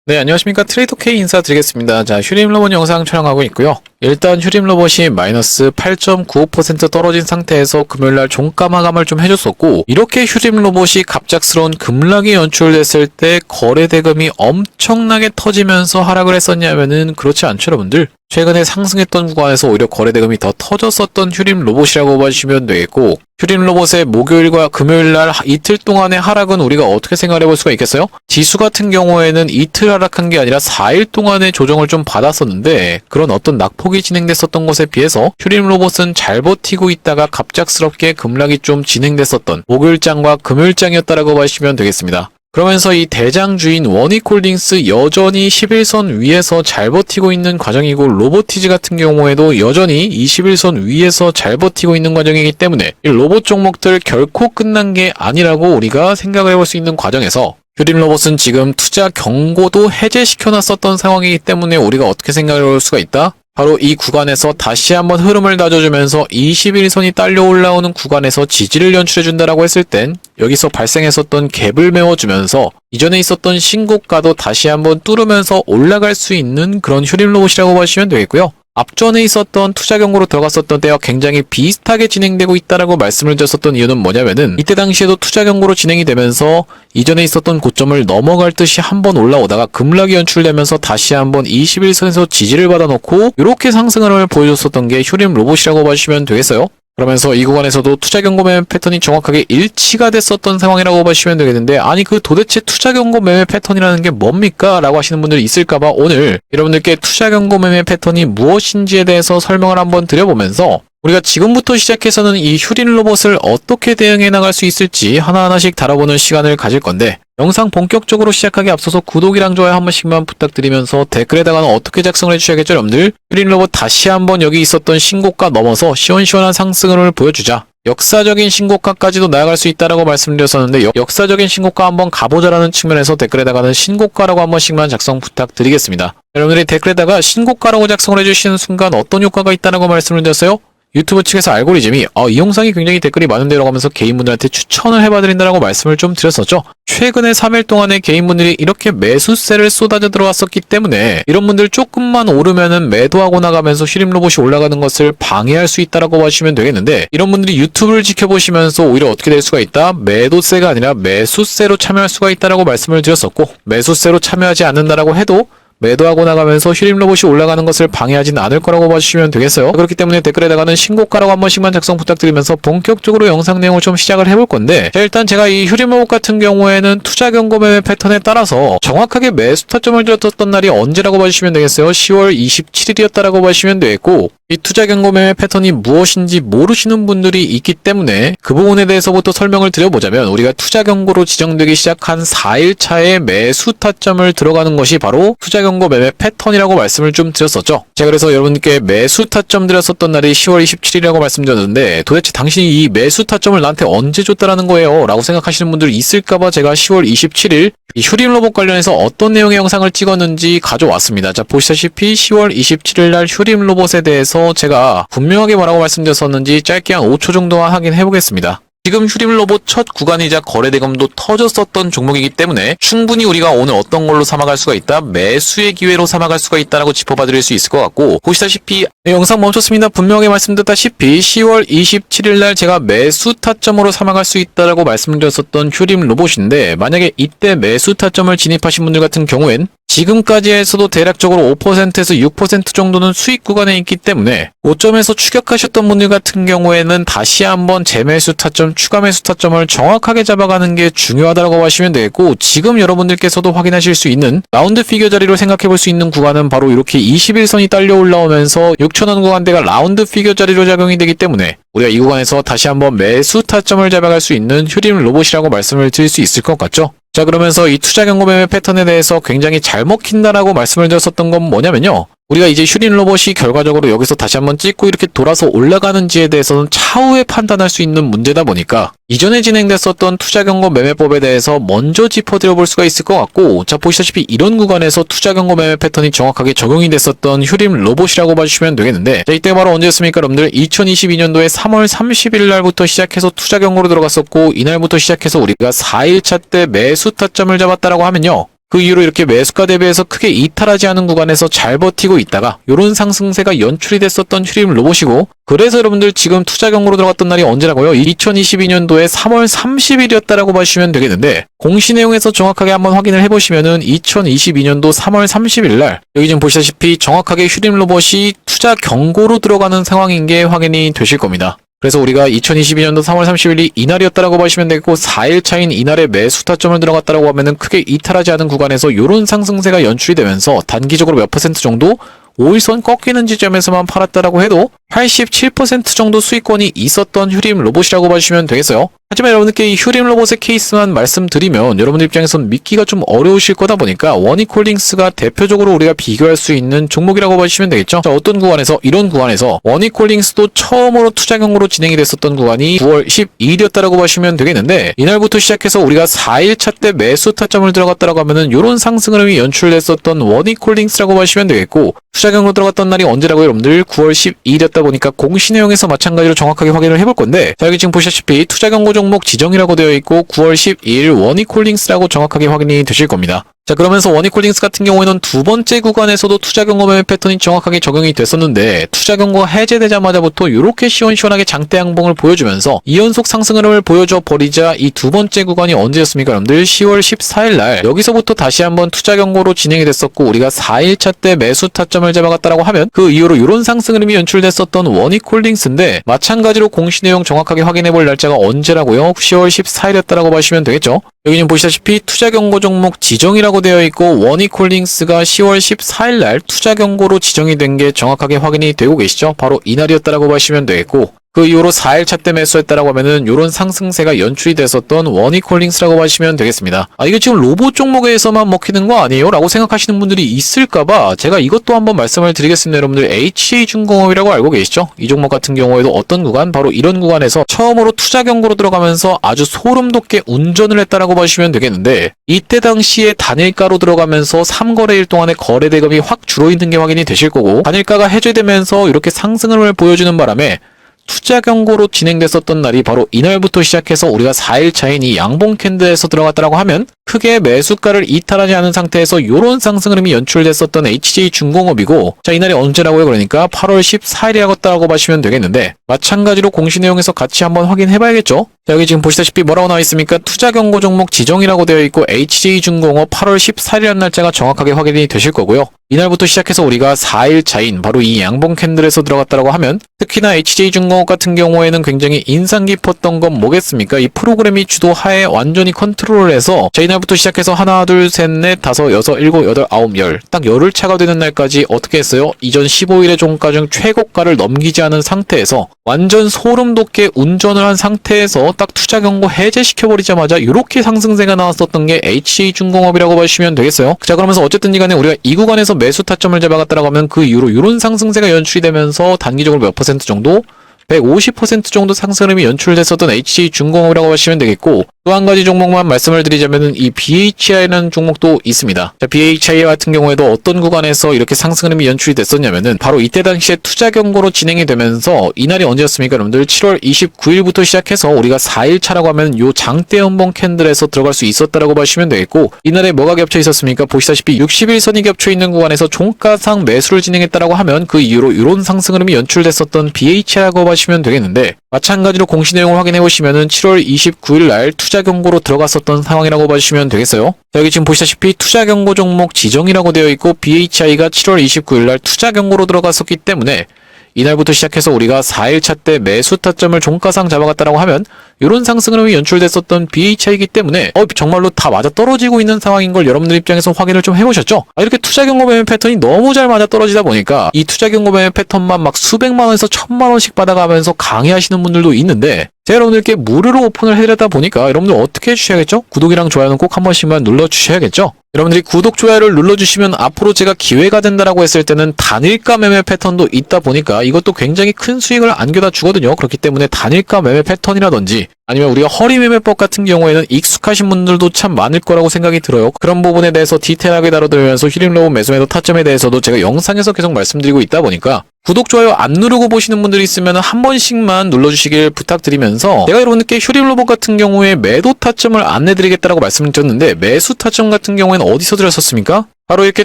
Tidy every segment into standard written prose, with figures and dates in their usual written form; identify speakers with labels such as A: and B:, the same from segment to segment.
A: 네, 안녕하십니까. 트레이더 K 인사드리겠습니다. 자, 휴림 로봇 영상 촬영하고 있고요. 일단 휴림 로봇이 마이너스 8.95% 떨어진 상태에서 금요일날 종가 마감을 좀 해줬었고, 이렇게 휴림 로봇이 갑작스러운 급락이 연출됐을 때 거래 대금이 엄청나게 터지면서 하락을 했었냐면은 그렇지 않죠, 여러분들. 최근에 상승했던 구간에서 오히려 거래 대금이 더 터졌었던 휴림 로봇이라고 봐주시면 되겠고, 휴림 로봇의 목요일과 금요일날 이틀 동안의 하락은 우리가 어떻게 생각해 볼 수가 있겠어요? 지수 같은 경우에는 이틀 하락한 게 아니라 4일 동안의 조정을 좀 받았었는데, 그런 어떤 낙폭이 진행됐었던 것에 비해서 휴림 로봇은 잘 버티고 있다가 갑작스럽게 급락이 좀 진행됐었던 목요일장과 금요일장이었다라고 봐주시면 되겠습니다. 그러면서 이 대장주인 원익홀딩스 여전히 11선 위에서 잘 버티고 있는 과정이고, 로보티즈 같은 경우에도 여전히 21선 위에서 잘 버티고 있는 과정이기 때문에 이 로봇 종목들 결코 끝난 게 아니라고 우리가 생각을 해볼 수 있는 과정에서 휴림 로봇은 지금 투자 경고도 해제시켜놨었던 상황이기 때문에 우리가 어떻게 생각을 해볼 수가 있다? 바로 이 구간에서 다시 한번 흐름을 다져주면서 21선이 딸려 올라오는 구간에서 지지를 연출해준다라고 했을 땐 여기서 발생했었던 갭을 메워주면서 이전에 있었던 신고가도 다시 한번 뚫으면서 올라갈 수 있는 그런 휴림 로봇이라고 보시면 되겠고요. 앞전에 있었던 투자 경고로 들어갔었던 때와 굉장히 비슷하게 진행되고 있다라고 말씀을 드렸었던 이유는 뭐냐면은 이때 당시에도 투자 경고로 진행이 되면서 이전에 있었던 고점을 넘어갈 듯이 한번 올라오다가 급락이 연출되면서 다시 한번 21선에서 지지를 받아놓고 이렇게 상승을 보여줬었던 게 휴림 로봇이라고 봐주시면 되겠어요. 그러면서 이 구간에서도 투자 경고 매매 패턴이 정확하게 일치가 됐었던 상황이라고 보시면 되겠는데, 아니 그 도대체 투자 경고 매매 패턴이라는 게 뭡니까? 라고 하시는 분들이 있을까봐 오늘 여러분들께 투자 경고 매매 패턴이 무엇인지에 대해서 설명을 한번 드려보면서 우리가 지금부터 시작해서는 이 휴림 로봇을 어떻게 대응해 나갈 수 있을지 하나하나씩 다뤄보는 시간을 가질 건데, 영상 본격적으로 시작하기 앞서서 구독이랑 좋아요 한 번씩만 부탁드리면서 댓글에다가는 어떻게 작성을 해주셔야겠죠, 여러분들? 휴림 로봇 다시 한번 여기 있었던 신고가 넘어서 시원시원한 상승을 보여주자 역사적인 신고가까지도 나아갈 수 있다라고 말씀드렸었는데, 역사적인 신고가 한번 가보자라는 측면에서 댓글에다가는 신고가라고 한 번씩만 작성 부탁드리겠습니다. 여러분들이 댓글에다가 신고가라고 작성을 해주시는 순간 어떤 효과가 있다라고 말씀을 드렸어요? 유튜브 측에서 알고리즘이 이 영상이 굉장히 댓글이 많은데라고 하면서 개인분들한테 추천을 해봐드린다라고 말씀을 좀 드렸었죠. 최근에 3일 동안에 개인분들이 이렇게 매수세를 쏟아져 들어왔었기 때문에 이런 분들 조금만 오르면은 매도하고 나가면서 휴림 로봇이 올라가는 것을 방해할 수 있다라고 봐주시면 되겠는데, 이런 분들이 유튜브를 지켜보시면서 오히려 어떻게 될 수가 있다? 매도세가 아니라 매수세로 참여할 수가 있다라고 말씀을 드렸었고, 매수세로 참여하지 않는다라고 해도 매도하고 나가면서 휴림 로봇이 올라가는 것을 방해하지는 않을 거라고 봐주시면 되겠어요. 그렇기 때문에 댓글에다가는 신고가라고 한 번씩만 작성 부탁드리면서 본격적으로 영상 내용을 좀 시작을 해볼 건데, 자, 일단 제가 이 휴림 로봇 같은 경우에는 투자 경고 매매 패턴에 따라서 정확하게 매수 타점을 들었던 날이 언제라고 봐주시면 되겠어요. 10월 27일이었다라고 봐주시면 되겠고, 이 투자 경고 매매 패턴이 무엇인지 모르시는 분들이 있기 때문에 그 부분에 대해서부터 설명을 드려보자면, 우리가 투자 경고로 지정되기 시작한 4일 차에 매수 타점을 들어가는 것이 바로 투자 경고 매매 패턴이라고 말씀을 좀 드렸었죠. 제가 그래서 여러분께 매수 타점 드렸었던 날이 10월 27일이라고 말씀드렸는데, 도대체 당신이 이 매수 타점을 나한테 언제 줬다라는 거예요? 라고 생각하시는 분들이 있을까봐 제가 10월 27일 이 휴림 로봇 관련해서 어떤 내용의 영상을 찍었는지 가져왔습니다. 자, 보시다시피 10월 27일 날 휴림 로봇에 대해서 제가 분명하게 뭐라고 말씀드렸었는지 짧게 한 5초 정도만 확인해 보겠습니다. 지금 휴림 로봇 첫 구간이자 거래 대금도 터졌었던 종목이기 때문에 충분히 우리가 오늘 어떤 걸로 삼아갈 수가 있다? 매수의 기회로 삼아갈 수가 있다라고 짚어봐 드릴 수 있을 것 같고, 보시다시피 영상 멈췄습니다. 분명하게 말씀드렸다시피 10월 27일 날 제가 매수 타점으로 삼아갈 수 있다라고 말씀드렸었던 휴림 로봇인데, 만약에 이때 매수 타점을 진입하신 분들 같은 경우엔 지금까지 해서도 대략적으로 5%에서 6% 정도는 수익 구간에 있기 때문에 고점에서 추격하셨던 분들 같은 경우에는 다시 한번 재매수 타점, 추가 매수 타점을 정확하게 잡아가는 게 중요하다고 하시면 되겠고, 지금 여러분들께서도 확인하실 수 있는 라운드 피겨 자리로 생각해 볼 수 있는 구간은 바로 이렇게 21선이 딸려 올라오면서 6,000원 구간대가 라운드 피겨 자리로 작용이 되기 때문에 우리가 이 구간에서 다시 한번 매수 타점을 잡아갈 수 있는 휴림 로봇이라고 말씀을 드릴 수 있을 것 같죠. 자, 그러면서 이 투자 경고 매매 패턴에 대해서 굉장히 잘 먹힌다라고 말씀을 드렸었던 건 뭐냐면요, 우리가 이제 휴림 로봇이 결과적으로 여기서 다시 한번 찍고 이렇게 돌아서 올라가는지에 대해서는 차후에 판단할 수 있는 문제다 보니까 이전에 진행됐었던 투자 경고 매매법에 대해서 먼저 짚어드려 볼 수가 있을 것 같고, 자, 보시다시피 이런 구간에서 투자 경고 매매 패턴이 정확하게 적용이 됐었던 휴림 로봇이라고 봐주시면 되겠는데, 자, 이때 바로 언제였습니까, 여러분들? 2022년도에 3월 30일 날부터 시작해서 투자 경고로 들어갔었고, 이날부터 시작해서 우리가 4일차 때 매수 타점을 잡았다라고 하면요, 그 이후로 이렇게 매수가 대비해서 크게 이탈하지 않은 구간에서 잘 버티고 있다가 요런 상승세가 연출이 됐었던 휴림 로봇이고, 그래서 여러분들 지금 투자 경고로 들어갔던 날이 언제라고요? 2022년도에 3월 30일이었다라고 봐주시면 되겠는데, 공시 내용에서 정확하게 한번 확인을 해보시면은 2022년도 3월 30일 날 여기 지금 보시다시피 정확하게 휴림 로봇이 투자 경고로 들어가는 상황인 게 확인이 되실 겁니다. 그래서 우리가 2022년도 3월 30일이 이날이었다라고 보시면 되겠고, 4일 차인 이날에 매수 타점을 들어갔다라고 하면은 크게 이탈하지 않은 구간에서 요런 상승세가 연출이 되면서 단기적으로 몇 퍼센트 정도 5일선 꺾이는 지점에서만 팔았다라고 해도 87% 정도 수익권이 있었던 휴림 로봇이라고 봐주시면 되겠어요. 하지만 여러분들께 이 휴림 로봇의 케이스만 말씀드리면 여러분들 입장에선 믿기가 좀 어려우실 거다 보니까 원익홀딩스가 대표적으로 우리가 비교할 수 있는 종목이라고 봐주시면 되겠죠. 자, 어떤 구간에서, 이런 구간에서 원익홀딩스도 처음으로 투자 경고로 진행이 됐었던 구간이 9월 12일이었다라고 봐주시면 되겠는데, 이날부터 시작해서 우리가 4일차 때 매수 타점을 들어갔다라고 하면은 요런 상승 흐름이 연출됐었던 원익홀딩스라고 봐주시면 되겠고, 투자 경고로 들어갔던 날이 언제라고요? 여러분들 9월 12일이었다 보니까 공시 내용에서 마찬가지로 정확하게 확인을 해볼 건데, 자, 여기 지금 보시다시피 투자 경고 종목 지정이라고 되어 있고 9월 12일 원익홀딩스라고 정확하게 확인이 되실 겁니다. 자, 그러면서 원익홀딩스 같은 경우에는 두 번째 구간에서도 투자 경고 매매 패턴이 정확하게 적용이 됐었는데, 투자 경고가 해제되자마자부터 이렇게 시원시원하게 장대 양봉을 보여주면서 2연속 상승 흐름을 보여줘 버리자 이 두 번째 구간이 언제였습니까? 여러분들 10월 14일 날 여기서부터 다시 한번 투자 경고로 진행이 됐었고, 우리가 4일차 때 매수 타점을 잡아갔다라고 하면 그 이후로 이런 상승 흐름이 연출됐었던 원익홀딩스인데, 마찬가지로 공시 내용 정확하게 확인해볼 날짜가 언제라고요? 10월 14일이었다라고 보시면 되겠죠. 여기 지금 보시다시피 투자 경고 종목 지정이라고 되어 있고 원익홀딩스가 10월 14일 날 투자 경고로 지정이 된 게 정확하게 확인이 되고 계시죠. 바로 이날이었다라고 보시면 되겠고, 그 이후로 4일차 때 매수했다라고 하면은 요런 상승세가 연출이 됐었던 원익홀딩스라고 하시면 되겠습니다. 아, 이게 지금 로봇 종목에서만 먹히는 거 아니에요? 라고 생각하시는 분들이 있을까봐 제가 이것도 한번 말씀을 드리겠습니다. 여러분들 HJ중공업이라고 알고 계시죠? 이 종목 같은 경우에도 어떤 구간? 바로 이런 구간에서 처음으로 투자 경고로 들어가면서 아주 소름 돋게 운전을 했다라고 보시면 되겠는데, 이때 당시에 단일가로 들어가면서 3거래일 동안에 거래 대금이 확 줄어있는 게 확인이 되실 거고, 단일가가 해제되면서 이렇게 상승을 보여주는 바람에 투자 경고로 진행됐었던 날이 바로 이날부터 시작해서 우리가 4일 차인 이 양봉 캔들에서 들어갔다라고 하면 크게 매수가를 이탈하지 않은 상태에서 요런 상승 흐름이 연출됐었던 HJ중공업이고, 자, 이날이 언제라고요? 그러니까 8월 14일이라고 보시면 되겠는데, 마찬가지로 공시 내용에서 같이 한번 확인해 봐야겠죠? 자, 여기 지금 보시다시피 뭐라고 나와 있습니까? 투자 경고 종목 지정이라고 되어 있고 HJ중공업 8월 14일이라는 날짜가 정확하게 확인이 되실 거고요. 이날부터 시작해서 우리가 4일 차인 바로 이 양봉 캔들에서 들어갔다라고 하면, 특히나 HJ중공업 같은 경우에는 굉장히 인상 깊었던 건 뭐겠습니까? 이 프로그램이 주도하에 완전히 컨트롤을 해서, 자, 이날부터 시작해서 하나, 둘, 셋, 넷, 다섯, 여섯, 일곱, 여덟, 아홉, 열, 딱 열흘 차가 되는 날까지 어떻게 했어요? 이전 15일의 종가 중 최고가를 넘기지 않은 상태에서 완전 소름 돋게 운전을 한 상태에서 딱 투자 경고 해제시켜버리자마자 이렇게 상승세가 나왔었던 게 HJ중공업이라고 보시면 되겠어요. 자, 그러면서 어쨌든 간에 우리가 이 구간에서 매수 타점을 잡아갔다라고 하면 그 이후로 이런 상승세가 연출이 되면서 단기적으로 몇 퍼센트 정도? 150% 정도 상승 흐름이 연출됐었던 HJ중공업이라고 하시면 되겠고, 또 한 가지 종목만 말씀을 드리자면은 이 BHI라는 종목도 있습니다. 자, BHI 같은 경우에도 어떤 구간에서 이렇게 상승 흐름이 연출이 됐었냐면은 바로 이때 당시에 투자 경고로 진행이 되면서, 이날이 언제였습니까? 여러분들 7월 29일부터 시작해서 우리가 4일 차라고 하면 요 장대 연봉 캔들에서 들어갈 수 있었다라고 보시면 되겠고, 이날에 뭐가 겹쳐 있었습니까? 보시다시피 60일선이 겹쳐 있는 구간에서 종가상 매수를 진행했다라고 하면 그 이후로 이런 상승 흐름이 연출됐었던 BHI라고 보시면 되겠는데, 마찬가지로 공시 내용을 확인해 보시면은 7월 29일 날 투자 경고로 들어갔었던 상황이라고 봐주시면 되겠어요. 자, 여기 지금 보시다시피 투자 경고 종목 지정이라고 되어 있고 BHI가 7월 29일 날 투자 경고로 들어갔었기 때문에 이날부터 시작해서 우리가 4일차 때 매수 타점을 종가상 잡아갔다라고 하면 이런 상승 흐름이 연출됐었던 BHI이기 때문에 정말로 다 맞아 떨어지고 있는 상황인 걸 여러분들 입장에서 확인을 좀 해보셨죠? 이렇게 투자 경고 매매 패턴이 너무 잘 맞아 떨어지다 보니까 이 투자 경고 매매 패턴만 막 수백만 원에서 1000만 원씩 받아가면서 강의하시는 분들도 있는데, 제가 여러분들께 무료로 오픈을 해드렸다 보니까 여러분들 어떻게 해주셔야겠죠? 구독이랑 좋아요는 꼭 한 번씩만 눌러주셔야겠죠? 여러분들이 구독, 좋아요를 눌러주시면 앞으로 제가 기회가 된다라고 했을 때는 단일가 매매 패턴도 있다 보니까 이것도 굉장히 큰 수익을 안겨다 주거든요. 그렇기 때문에 단일가 매매 패턴이라든지 아니면 우리가 허리 매매법 같은 경우에는 익숙하신 분들도 참 많을 거라고 생각이 들어요. 그런 부분에 대해서 디테일하게 다뤄드리면서 휴림 로봇 매수 매도 타점에 대해서도 제가 영상에서 계속 말씀드리고 있다 보니까 구독, 좋아요 안 누르고 보시는 분들이 있으면 한 번씩만 눌러주시길 부탁드리면서 제가 여러분들께 휴림로봇 같은 경우에 매도 타점을 안내드리겠다라고 말씀을 드렸는데 매수 타점 같은 경우에는 어디서 드렸었습니까? 바로 이렇게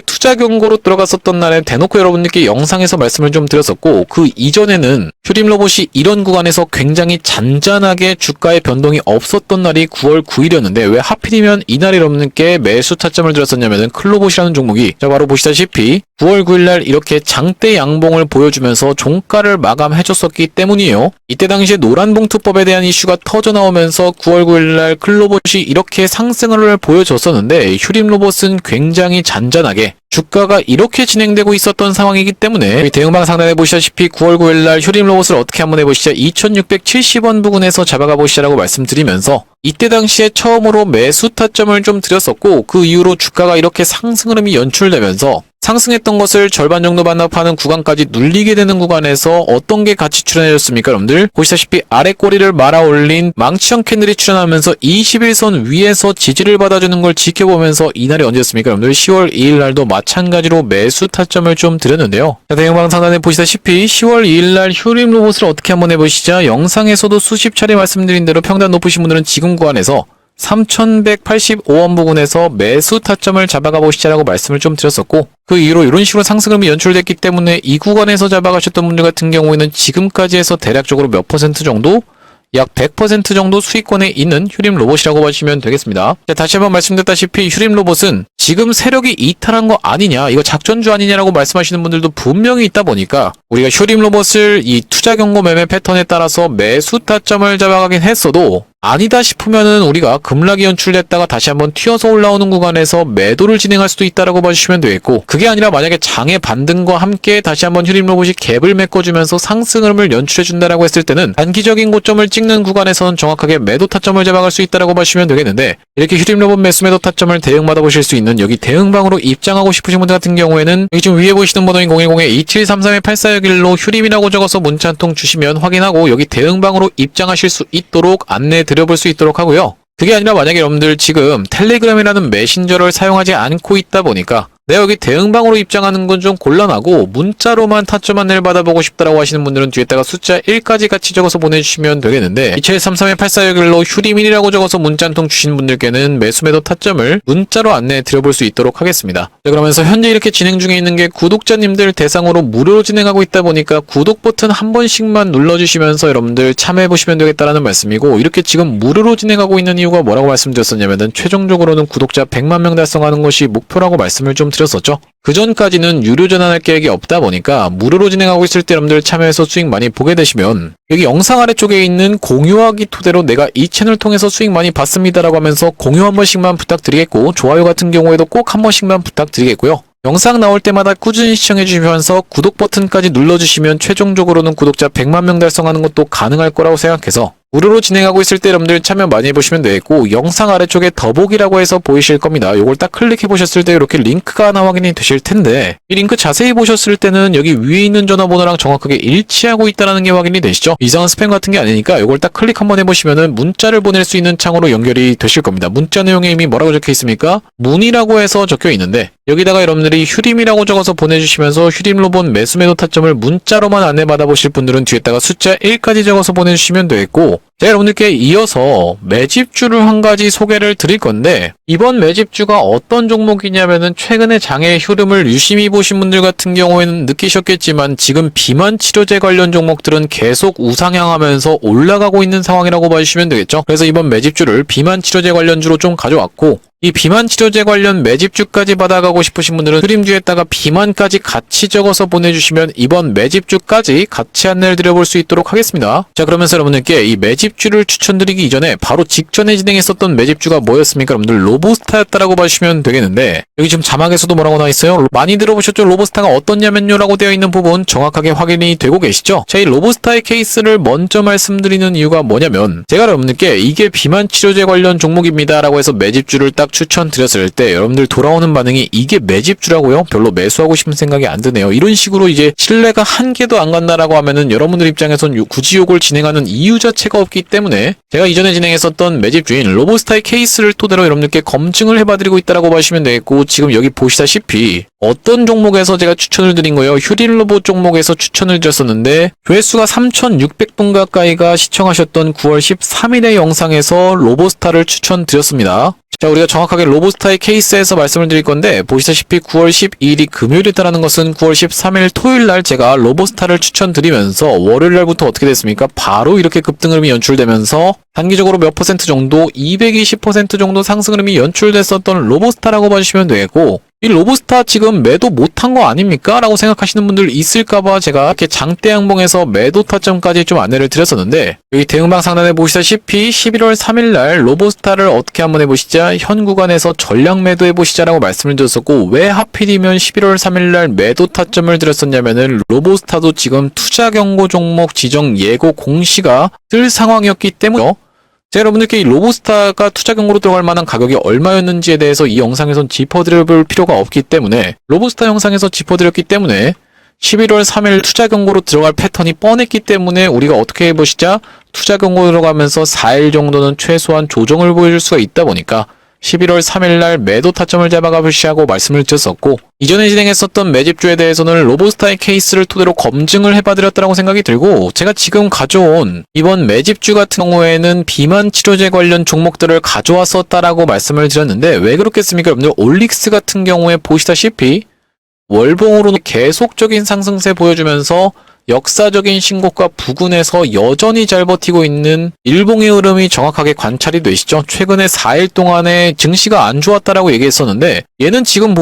A: 투자 경고로 들어갔었던 날에 대놓고 여러분들께 영상에서 말씀을 좀 드렸었고 그 이전에는 휴림로봇이 이런 구간에서 굉장히 잔잔하게 주가의 변동이 없었던 날이 9월 9일이었는데 왜 하필이면 이날 여러분들께 매수 타점을 드렸었냐면은 클로봇이라는 종목이 자 바로 보시다시피 9월 9일날 이렇게 장대 양봉을 보여주면서 종가를 마감해줬었기 때문이에요. 이때 당시에 노란봉투법에 대한 이슈가 터져 나오면서 9월 9일날 클로봇이 이렇게 상승을 보여줬었는데 휴림로봇은 굉장히 잔잔하게 주가가 이렇게 진행되고 있었던 상황이기 때문에 대응방 상단에 보시다시피 9월 9일날 휴림로봇을 어떻게 한번 해보시죠. 2670원 부근에서 잡아가 보시라고 말씀드리면서 이때 당시에 처음으로 매수 타점을 좀 드렸었고 그 이후로 주가가 이렇게 상승 흐름이 연출되면서 상승했던 것을 절반 정도 반납하는 구간까지 눌리게 되는 구간에서 어떤 게 같이 출현해줬습니까 여러분들? 보시다시피 아래 꼬리를 말아 올린 망치형 캔들이 출현하면서 21선 위에서 지지를 받아주는 걸 지켜보면서 이날이 언제였습니까 여러분들? 10월 2일 날도 마찬가지로 매수 타점을 좀 드렸는데요. 자, 대형방 상단에 보시다시피 10월 2일 날 휴림로봇을 어떻게 한번 해보시죠. 영상에서도 수십 차례 말씀드린 대로 평단 높으신 분들은 지금 구간에서 3185원 부근에서 매수 타점을 잡아가 보시자라고 말씀을 좀 드렸었고 그 이후로 이런 식으로 상승음이 연출됐기 때문에 이 구간에서 잡아가셨던 분들 같은 경우에는 지금까지 해서 대략적으로 몇 퍼센트 정도? 약 100% 정도 수익권에 있는 휴림로봇이라고 보시면 되겠습니다. 자, 다시 한번 말씀드렸다시피 휴림로봇은 지금 세력이 이탈한 거 아니냐 이거 작전주 아니냐라고 말씀하시는 분들도 분명히 있다 보니까 우리가 휴림로봇을 이 투자 경고 매매 패턴에 따라서 매수 타점을 잡아가긴 했어도 아니다 싶으면은 우리가 급락이 연출됐다가 다시 한번 튀어서 올라오는 구간에서 매도를 진행할 수도 있다라고 봐주시면 되겠고 그게 아니라 만약에 장의 반등과 함께 다시 한번 휴림로봇이 갭을 메꿔주면서 상승을 연출해준다라고 했을 때는 단기적인 고점을 찍는 구간에서는 정확하게 매도 타점을 잡아갈 수 있다라고 봐주시면 되겠는데 이렇게 휴림로봇 매수 매도 타점을 대응받아 보실 수 있는 여기 대응방으로 입장하고 싶으신 분들 같은 경우에는 여기 지금 위에 보시는 번호인 010-2733-8461로 휴림이라고 적어서 문자 한 통 주시면 확인하고 여기 대응방으로 입장하실 수 있도록 안내 드려볼 수 있도록 하고요. 그게 아니라 만약에 여러분들 지금 텔레그램이라는 메신저를 사용하지 않고 있다 보니까 내가 여기 대응방으로 입장하는 건 좀 곤란하고 문자로만 타점 안내를 받아보고 싶다라고 하시는 분들은 뒤에다가 숫자 1까지 같이 적어서 보내주시면 되겠는데 2733-8461로 휴리민이라고 적어서 문자 한 통 주신 분들께는 매수 매도 타점을 문자로 안내 드려볼 수 있도록 하겠습니다. 자, 그러면서 현재 이렇게 진행 중에 있는 게 구독자님들 대상으로 무료로 진행하고 있다 보니까 구독 버튼 한 번씩만 눌러주시면서 여러분들 참여해보시면 되겠다라는 말씀이고 이렇게 지금 무료로 진행하고 있는 이유가 뭐라고 말씀드렸었냐면은 최종적으로는 구독자 100만 명 달성하는 것이 목표라고 말씀을 좀 드렸었죠. 그 전까지는 유료 전환할 계획이 없다 보니까 무료로 진행하고 있을 때 여러분들 참여해서 수익 많이 보게 되시면 여기 영상 아래쪽에 있는 공유하기 토대로 내가 이 채널 통해서 수익 많이 받습니다라고 하면서 공유 한 번씩만 부탁드리겠고 좋아요 같은 경우에도 꼭 한 번씩만 부탁드리겠고요. 영상 나올 때마다 꾸준히 시청해주시면서 구독 버튼까지 눌러주시면 최종적으로는 구독자 100만 명 달성하는 것도 가능할 거라고 생각해서 무료로 진행하고 있을 때 여러분들 참여 많이 해보시면 되겠고 영상 아래쪽에 더보기라고 해서 보이실 겁니다. 요걸 딱 클릭해 보셨을 때 이렇게 링크가 하나 확인이 되실 텐데 이 링크 자세히 보셨을 때는 여기 위에 있는 전화번호랑 정확하게 일치하고 있다는 게 확인이 되시죠? 이상한 스팸 같은 게 아니니까 요걸 딱 클릭 한번 해보시면은 문자를 보낼 수 있는 창으로 연결이 되실 겁니다. 문자 내용에 이미 뭐라고 적혀 있습니까? 문의라고 해서 적혀 있는데 여기다가 여러분들이 휴림이라고 적어서 보내주시면서 휴림로봇 매수 매도 타점을 문자로만 안내받아 보실 분들은 뒤에다가 숫자 1까지 적어서 보내주시면 되겠고 제가 여러분들께 이어서 매집주를 한 가지 소개를 드릴 건데 이번 매집주가 어떤 종목이냐면은 최근에 장의 흐름을 유심히 보신 분들 같은 경우에는 느끼셨겠지만 지금 비만 치료제 관련 종목들은 계속 우상향하면서 올라가고 있는 상황이라고 봐주시면 되겠죠. 그래서 이번 매집주를 비만 치료제 관련주로 좀 가져왔고 이 비만 치료제 관련 매집주까지 받아가고 싶으신 분들은 흐림주에다가 비만까지 같이 적어서 보내주시면 이번 매집주까지 같이 안내를 드려볼 수 있도록 하겠습니다. 자, 그러면서 여러분들께 이 매집주를 추천드리기 이전에 바로 직전에 진행했었던 매집주가 뭐였습니까? 여러분들 로보스타였다라고 봐주시면 되겠는데 여기 지금 자막에서도 뭐라고 나와 있어요? 많이 들어보셨죠? 로보스타가 어떻냐면요 라고 되어 있는 부분 정확하게 확인이 되고 계시죠? 자, 이 로보스타의 케이스를 먼저 말씀드리는 이유가 뭐냐면 제가 여러분들께 이게 비만 치료제 관련 종목입니다 라고 해서 매집주를 딱 딱 추천드렸을 때 여러분들 돌아오는 반응이 이게 매집주라고요? 별로 매수하고 싶은 생각이 안 드네요. 이런 식으로 이제 신뢰가 한 개도 안 간다라고 하면은 여러분들 입장에선 굳이 요걸 진행하는 이유 자체가 없기 때문에 제가 이전에 진행했었던 매집주인 로보스타의 케이스를 토대로 여러분들께 검증을 해봐드리고 있다라고 보시면 되겠고, 지금 여기 보시다시피 어떤 종목에서 제가 추천을 드린 거예요? 휴림로봇 종목에서 추천을 드렸었는데 조회수가 3,600분 가까이가 시청하셨던 9월 13일의 영상에서 로보스타를 추천드렸습니다. 자, 우리가 정확하게 로보스타의 케이스에서 말씀을 드릴 건데, 보시다시피 9월 12일이 금요일이다라는 것은 9월 13일 토요일날 제가 로보스타를 추천드리면서 월요일날부터 어떻게 됐습니까? 바로 이렇게 급등 흐름이 연출되면서 단기적으로 몇 퍼센트 정도, 220% 정도 상승 흐름이 연출됐었던 로보스타라고 봐주시면 되고, 이 로보스타 지금 매도 못한 거 아닙니까? 라고 생각하시는 분들 있을까봐 제가 이렇게 장대 양봉에서 매도 타점까지 좀 안내를 드렸었는데, 여기 대응방 상단에 보시다시피 11월 3일날 로보스타를 어떻게 한번 해보시자, 현 구간에서 전량 매도해보시자라고 말씀을 드렸었고, 왜 하필이면 11월 3일날 매도 타점을 드렸었냐면은 로보스타도 지금 투자 경고 종목 지정 예고 공시가 뜰 상황이었기 때문에 제가 여러분들께 이 로보스타가 투자 경고로 들어갈 만한 가격이 얼마였는지에 대해서 이 영상에선 짚어드릴 필요가 없기 때문에, 로보스타 영상에서 짚어드렸기 때문에 11월 3일 투자 경고로 들어갈 패턴이 뻔했기 때문에 우리가 어떻게 해보시자, 투자 경고 들어가면서 4일 정도는 최소한 조정을 보여줄 수가 있다 보니까 11월 3일날 매도 타점을 잡아가 보시하고 말씀을 드렸었고, 이전에 진행했었던 매집주에 대해서는 로보스타의 케이스를 토대로 검증을 해봐드렸다고 생각이 들고, 제가 지금 가져온 이번 매집주 같은 경우에는 비만 치료제 관련 종목들을 가져왔었다라고 말씀을 드렸는데, 왜 그렇겠습니까? 여러분들 올릭스 같은 경우에 보시다시피 월봉으로는 계속적인 상승세 보여주면서 역사적인 신고가 부근에서 여전히 잘 버티고 있는 일봉의 흐름이 정확하게 관찰이 되시죠. 최근에 4일 동안에 증시가 안 좋았다라고 얘기했었는데, 얘는 지금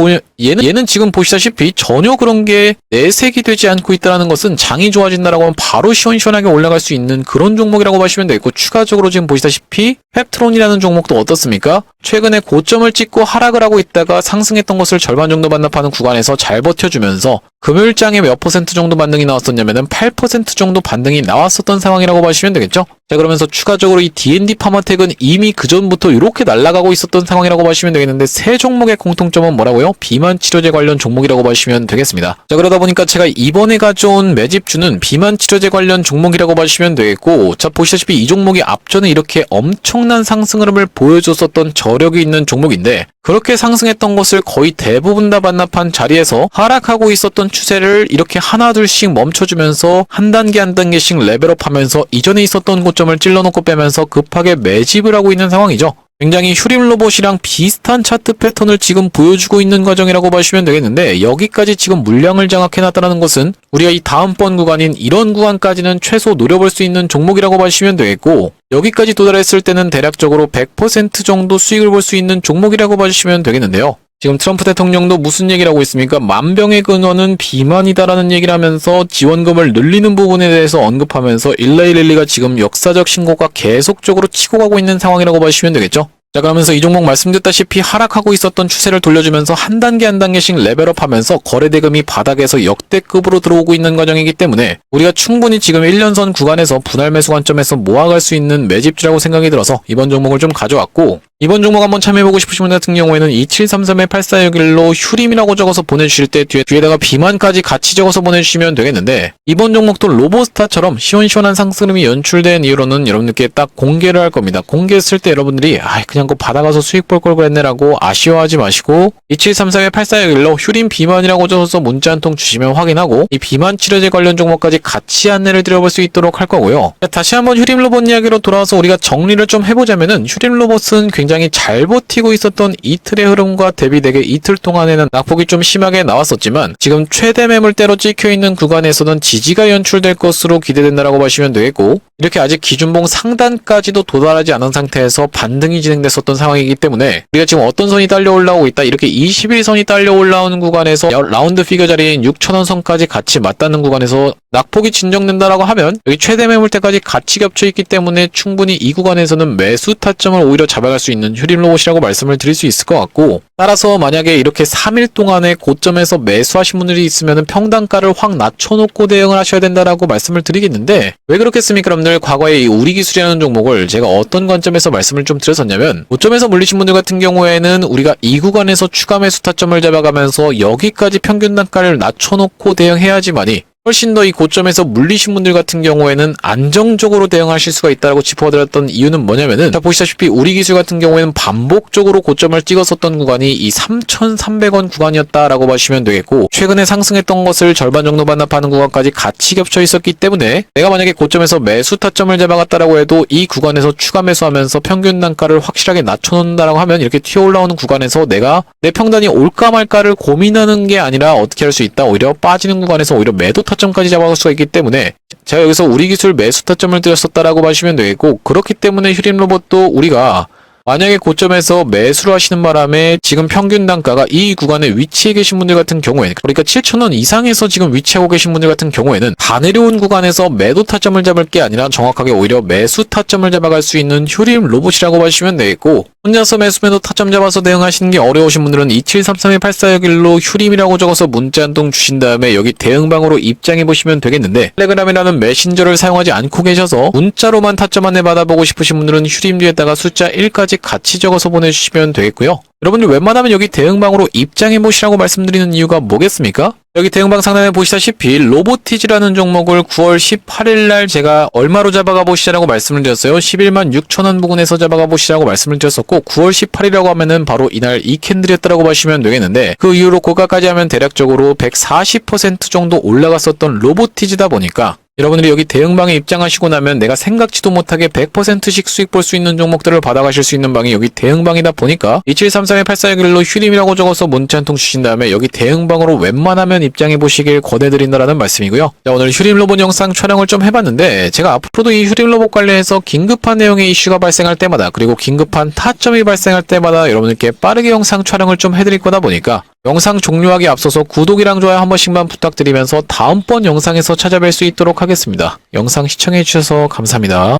A: 보시다시피 전혀 그런 게 내색이 되지 않고 있다는 것은, 장이 좋아진다라고 하면 바로 시원시원하게 올라갈 수 있는 그런 종목이라고 보시면 되겠고, 추가적으로 지금 보시다시피 펩트론이라는 종목도 어떻습니까? 최근에 고점을 찍고 하락을 하고 있다가 상승했던 것을 절반 정도 반납하는 구간에서 잘 버텨주면서 금요일장에 몇 퍼센트 정도 반등이 나왔었냐면은 8% 정도 반등이 나왔었던 상황이라고 보시면 되겠죠. 자, 그러면서 추가적으로 이 D&D 파마텍은 이미 그전부터 이렇게 날아가고 있었던 상황이라고 보시면 되겠는데, 세 종목의 공통점은 뭐라고요? 비만 치료제 관련 종목이라고 보시면 되겠습니다. 자, 그러다 보니까 제가 이번에 가져온 매집주는 비만 치료제 관련 종목이라고 보시면 되겠고, 자, 보시다시피 이 종목이 앞전에 이렇게 엄청난 상승 흐름을 보여줬었던 저력이 있는 종목인데, 그렇게 상승했던 것을 거의 대부분 다 반납한 자리에서 하락하고 있었던 추세를 이렇게 하나둘씩 멈춰주면서 한 단계 한 단계씩 레벨업하면서 이전에 있었던 고점을 찔러놓고 빼면서 급하게 매집을 하고 있는 상황이죠. 굉장히 휴림로봇이랑 비슷한 차트 패턴을 지금 보여주고 있는 과정이라고 보시면 되겠는데, 여기까지 지금 물량을 장악해놨다는 것은 우리가 이 다음번 구간인 이런 구간까지는 최소 노려볼 수 있는 종목이라고 보시면 되겠고, 여기까지 도달했을 때는 대략적으로 100% 정도 수익을 볼 수 있는 종목이라고 봐주시면 되겠는데요. 지금 트럼프 대통령도 무슨 얘기를 하고 있습니까? 만병의 근원은 비만이다라는 얘기를 하면서 지원금을 늘리는 부분에 대해서 언급하면서 111가 지금 역사적 신고가 계속적으로 치고 가고 있는 상황이라고 보시면 되겠죠. 자, 그러면서 이 종목 말씀드렸다시피 하락하고 있었던 추세를 돌려주면서 한 단계 한 단계씩 레벨업하면서 거래대금이 바닥에서 역대급으로 들어오고 있는 과정이기 때문에 우리가 충분히 지금 1년선 구간에서 분할 매수 관점에서 모아갈 수 있는 매집주라고 생각이 들어서 이번 종목을 좀 가져왔고, 이번 종목 한번 참여해보고 싶으신 분 같은 경우에는 2733-8461로 휴림이라고 적어서 보내주실 때 뒤에다가 비만까지 같이 적어서 보내주시면 되겠는데, 이번 종목도 로보스타처럼 시원시원한 상승름이 연출된 이유로는 여러분들께 딱 공개를 할 겁니다. 공개했을 때 여러분들이 그냥 그거 받아가서 수익 볼 걸 그랬네라고 아쉬워하지 마시고 2733-8461로 휴림 비만이라고 적어서 문자 한 통 주시면 확인하고 이 비만 치료제 관련 종목까지 같이 안내를 드려볼 수 있도록 할 거고요. 자, 다시 한번 휴림로봇 이야기로 돌아와서 우리가 정리를 좀 해보자면은, 휴림로봇은 굉장히 잘 버티고 있었던 이틀의 흐름과 대비되게 이틀 동안에는 낙폭이 좀 심하게 나왔었지만, 지금 최대 매물대로 찍혀있는 구간에서는 지지가 연출될 것으로 기대된다라고 보시면 되겠고, 이렇게 아직 기준봉 상단까지도 도달하지 않은 상태에서 반등이 진행됐었던 상황이기 때문에 우리가 지금 어떤 선이 딸려 올라오고 있다, 이렇게 21선이 딸려 올라오는 구간에서 라운드 피겨 자리인 6,000원 선까지 같이 맞닿는 구간에서 낙폭이 진정된다라고 하면 여기 최대 매물대까지 같이 겹쳐 있기 때문에 충분히 이 구간에서는 매수 타점을 오히려 잡아갈 수 있는 휴림로봇이라고 말씀을 드릴 수 있을 것 같고, 따라서 만약에 이렇게 3일 동안에 고점에서 매수하신 분들이 있으면 평단가를 확 낮춰놓고 대응을 하셔야 된다라고 말씀을 드리겠는데, 왜 그렇겠습니까? 여러분들 여러분들 과거에 이 우리기술이라는 종목을 제가 어떤 관점에서 말씀을 좀 드렸었냐면 고점에서 물리신 분들 같은 경우에는 우리가 이 구간에서 추가 매수 타점을 잡아가면서 여기까지 평균 단가를 낮춰놓고 대응해야지만이 훨씬 더 이 고점에서 물리신 분들 같은 경우에는 안정적으로 대응하실 수가 있다고 짚어드렸던 이유는 뭐냐면은 자 보시다시피 우리기술 같은 경우에는 반복적으로 고점을 찍었었던 구간이 이 3,300원 구간이었다라고 보시면 되겠고 최근에 상승했던 것을 절반 정도 반납하는 구간까지 같이 겹쳐 있었기 때문에 내가 만약에 고점에서 매수 타점을 잡아갔다라고 해도 이 구간에서 추가 매수하면서 평균 단가를 확실하게 낮춰놓는다라고 하면 이렇게 튀어 올라오는 구간에서 내가 내 평단이 올까 말까를 고민하는 게 아니라 어떻게 할 수 있다? 오히려 빠지는 구간에서 오히려 매도 타점까지 잡아갈 수가 있기 때문에 제가 여기서 우리기술 매수 타점을 드렸었다라고 보시면 되겠고 그렇기 때문에 휴림로봇도 우리가 만약에 고점에서 매수를 하시는 바람에 지금 평균 단가가 이 구간에 위치해 계신 분들 같은 경우에는 그러니까 7,000원 이상에서 지금 위치하고 계신 분들 같은 경우에는 다 내려온 구간에서 매도 타점을 잡을 게 아니라 정확하게 오히려 매수 타점을 잡아갈 수 있는 휴림 로봇이라고 보시면 되겠고 혼자서 매도 타점 잡아서 대응하시는 게 어려우신 분들은 2733-8461로 휴림이라고 적어서 문자 한 통 주신 다음에 여기 대응방으로 입장해 보시면 되겠는데 텔레그램이라는 메신저를 사용하지 않고 계셔서 문자로만 타점 안내 받아보고 싶으신 분들은 휴림 뒤에다가 숫자 1까지 같이 적어서 보내주시면 되겠고요. 여러분들 웬만하면 여기 대응방으로 입장해 보시라고 말씀드리는 이유가 뭐겠습니까? 여기 대응방 상단에 보시다시피 로보티즈라는 종목을 9월 18일 날 제가 얼마로 잡아가 보시라고 말씀을 드렸어요. 11만 6천원 부근에서 잡아가 보시라고 말씀을 드렸었고 9월 18일이라고 하면은 바로 이날 이 캔들이었다고 보시면 되겠는데 그 이후로 고가까지 하면 대략적으로 140% 정도 올라갔었던 로보티즈다 보니까 여러분들이 여기 대응방에 입장하시고 나면 내가 생각지도 못하게 100%씩 수익 볼 수 있는 종목들을 받아가실 수 있는 방이 여기 대응방이다 보니까 2733-8461로 휴림이라고 적어서 문자 한 통 주신 다음에 여기 대응방으로 웬만하면 입장해 보시길 권해드린다라는 말씀이고요. 자, 오늘 휴림 로봇 영상 촬영을 좀 해봤는데 제가 앞으로도 이 휴림 로봇 관련해서 긴급한 내용의 이슈가 발생할 때마다 그리고 긴급한 타점이 발생할 때마다 여러분들께 빠르게 영상 촬영을 좀 해드릴 거다 보니까 영상 종료하기 앞서서 구독이랑 좋아요 한 번씩만 부탁드리면서 다음번 영상에서 찾아뵐 수 있도록 하겠습니다. 영상 시청해주셔서 감사합니다.